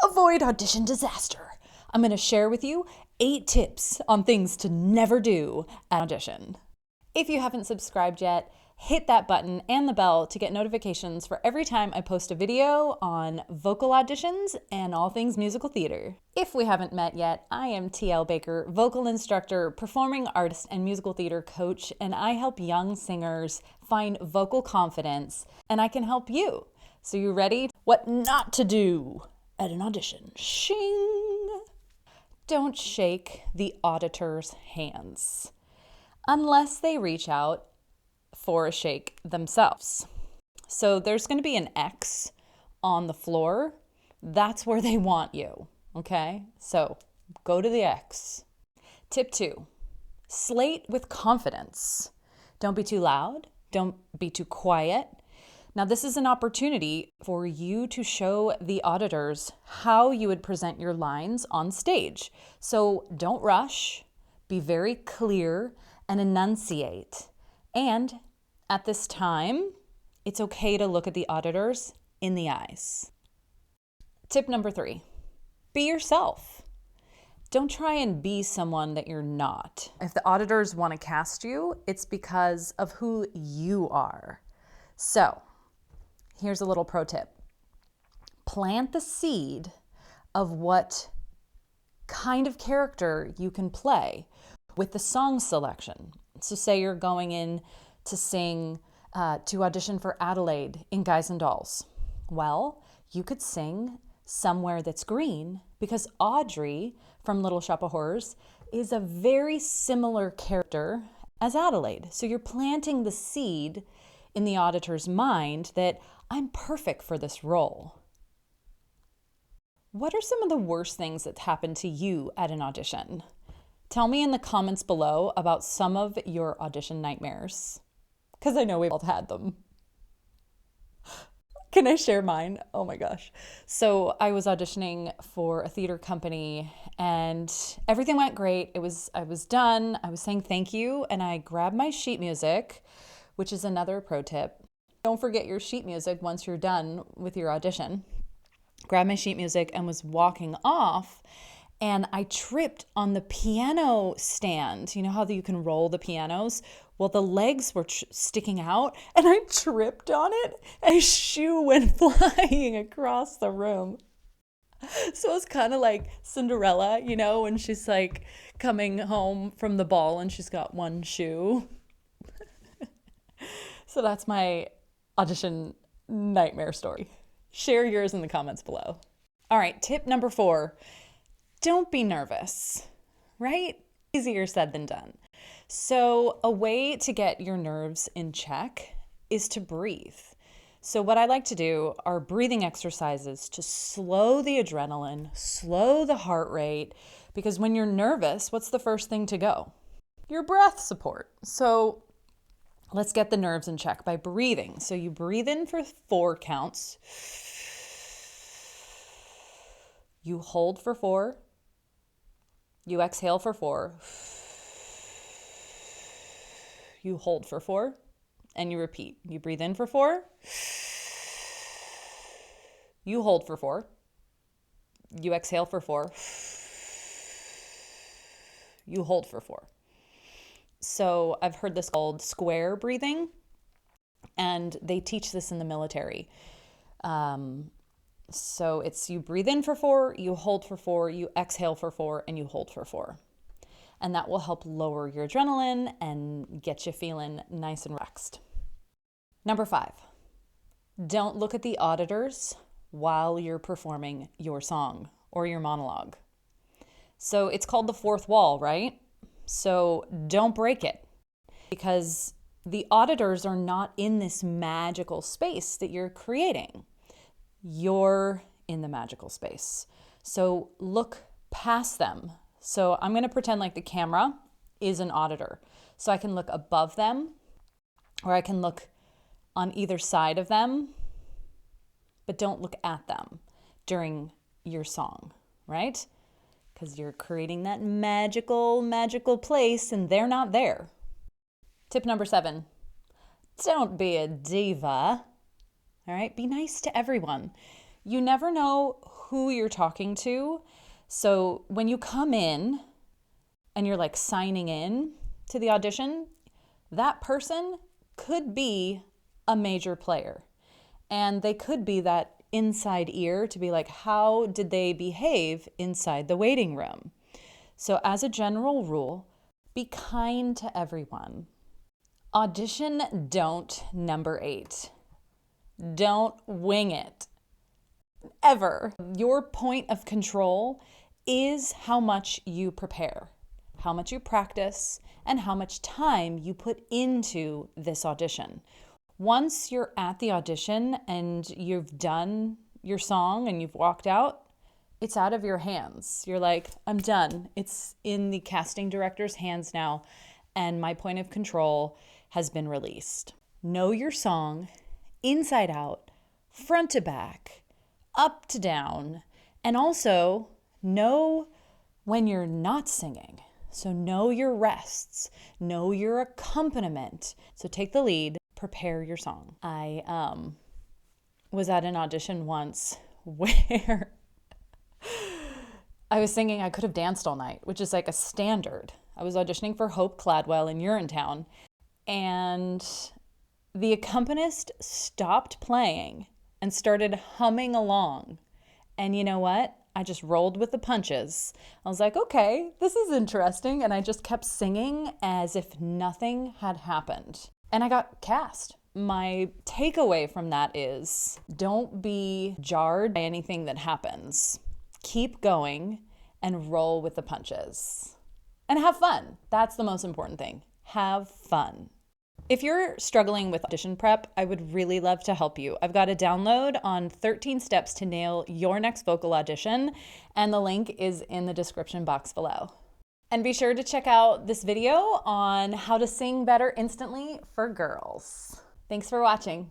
Avoid audition disaster. I'm going to share with you 8 tips on things to never do at audition. If you haven't subscribed yet, hit that button and the bell to get notifications for every time I post a video on vocal auditions and all things musical theater. If we haven't met yet, I am Tielle Baker, vocal instructor, performing artist, and musical theater coach, and I help young singers find vocal confidence, and I can help you. So you ready? What not to do at an audition. Shing! Don't shake the auditor's hands unless they reach out for a shake themselves. So there's going to be an X on the floor. That's where they want you, okay? So go to the X. Tip 2, slate with confidence. Don't be too loud. Don't be too quiet. Now, this is an opportunity for you to show the auditors how you would present your lines on stage. So don't rush, be very clear, and enunciate. And at this time, it's okay to look at the auditors in the eyes. Tip number 3, be yourself. Don't try and be someone that you're not. If the auditors want to cast you, it's because of who you are. So, here's a little pro tip. Plant the seed of what kind of character you can play with the song selection. So say you're going in to sing, to audition for Adelaide in Guys and Dolls. Well, you could sing Somewhere That's Green because Audrey from Little Shop of Horrors is a very similar character as Adelaide. So you're planting the seed in the auditor's mind that I'm perfect for this role. What are some of the worst things that happened to you at an audition? Tell me in the comments below about some of your audition nightmares, because I know we've all had them. Can I share mine? Oh my gosh. So I was auditioning for a theater company and everything went great. I was done. I was saying thank you and I grabbed my sheet music, which is another pro tip. Don't forget your sheet music once you're done with your audition. Grabbed my sheet music and was walking off and I tripped on the piano stand. You know how you can roll the pianos? Well, the legs were sticking out and I tripped on it and a shoe went flying across the room. So it's kind of like Cinderella, you know, when she's like coming home from the ball and she's got one shoe. So that's my audition nightmare story. Share yours in the comments below. All right, tip number 4, don't be nervous, right? Easier said than done. So a way to get your nerves in check is to breathe. So what I like to do are breathing exercises to slow the adrenaline, slow the heart rate, because when you're nervous, what's the first thing to go? Your breath support. So let's get the nerves in check by breathing. So you breathe in for 4 counts. You hold for 4. You exhale for 4. You hold for 4. And you repeat. You breathe in for 4. You hold for 4. You exhale for 4. You hold for 4. So I've heard this called square breathing, and they teach this in the military. So it's you breathe in for 4, you hold for 4, you exhale for 4, and you hold for 4. And that will help lower your adrenaline and get you feeling nice and relaxed. Number 5, don't look at the auditors while you're performing your song or your monologue. So it's called the 4th wall, right? So don't break it because the auditors are not in this magical space that you're creating. You're in the magical space. So look past them. So I'm going to pretend like the camera is an auditor. So I can look above them or I can look on either side of them, but don't look at them during your song, right? Because you're creating that magical place and they're not there. Tip number 7, don't be a diva. All right, be nice to everyone. You never know who you're talking to. So when you come in and you're like signing in to the audition, that person could be a major player. And they could be that inside ear to be like, how did they behave inside the waiting room? So as a general rule, be kind to everyone. Audition don't number 8. Don't wing it. Ever. Your point of control is how much you prepare, how much you practice, and how much time you put into this audition. Once you're at the audition and you've done your song and you've walked out, it's out of your hands. You're like, I'm done. It's in the casting director's hands now, and my point of control has been released. Know your song inside out, front to back, up to down, and also know when you're not singing. So know your rests, know your accompaniment. So take the lead, prepare your song. I was at an audition once where I was singing I Could Have Danced All Night, which is like a standard. I was auditioning for Hope Gladwell in Urinetown, and the accompanist stopped playing and started humming along. And you know what? I just rolled with the punches. I was like, okay, this is interesting. And I just kept singing as if nothing had happened. And I got cast. My takeaway from that is don't be jarred by anything that happens. Keep going and roll with the punches. And have fun. That's the most important thing. Have fun. If you're struggling with audition prep, I would really love to help you. I've got a download on 13 steps to nail your next vocal audition, and the link is in the description box below. And be sure to check out this video on how to sing better instantly for girls. Thanks for watching.